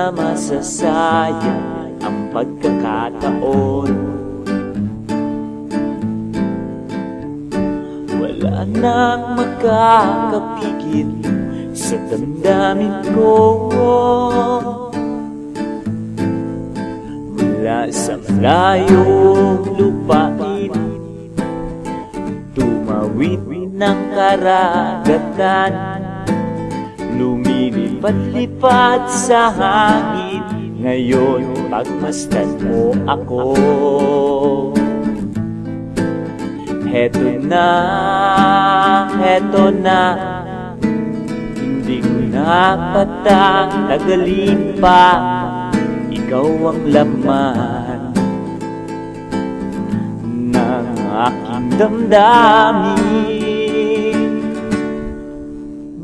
na masasayang ang pagkakataon. Wala nang makakapigil sa damdamin ko. Mula sa malayong lupain, tumawid ng karagatan, lumilipad-lipad sa hangin. Ngayon pagmasdan mo ako. Heto na, hindi ko na patatagalin pa. Ikaw ang laman ng aking damdamin.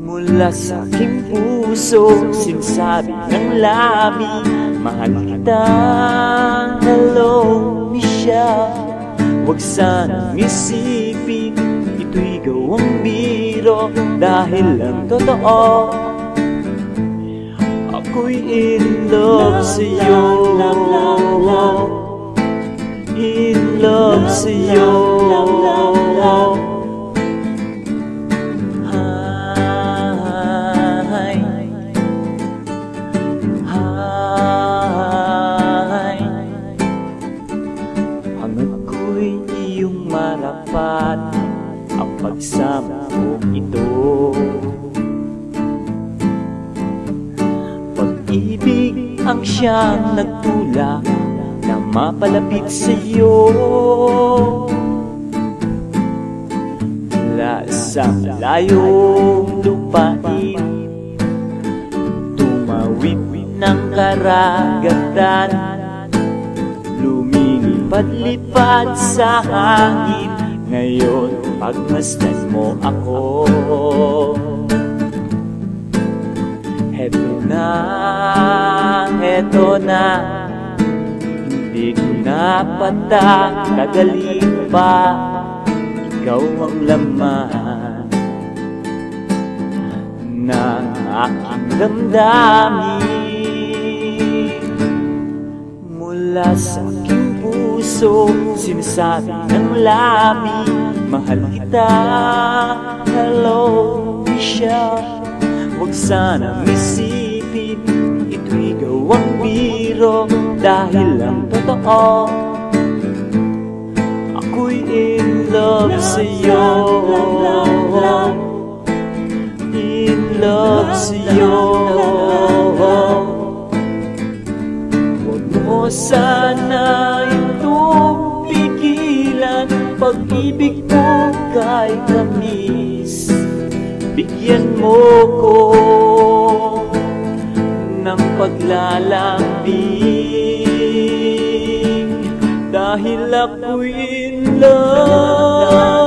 Mula sa aking puso, sinasabi ng labi, mahal kita, hello Michelle. Huwag sanang isipin ito'y gawang biro, dahil ang totoo, ako'y in love sa'yo. In love sa'yo. Marapat ang pagsama mo ito. Pag-ibig ang siyang nagtulak na mapalapit sa'yo. Mula sa malayong lupain, tumawid ng karagatan, lumilipad-lipad sa hangin. Ngayon pagmasdan mo ako. Heto na, hindi ko na patatagalin pa. Ikaw ang laman ng aking damdamin. Mula sa aking puso, sinasabi ng labi, mahal kita, hello Michelle. Huwag sanang isipin ito'y gawang biro, dahil ang totoo, ako'y in love sa'yo. In love sa'yo. Huwag mo sana itong pigilan, pag-ibig mo kay tamis. Bigyan mo ko ng paglalambing, dahil ako'y in love.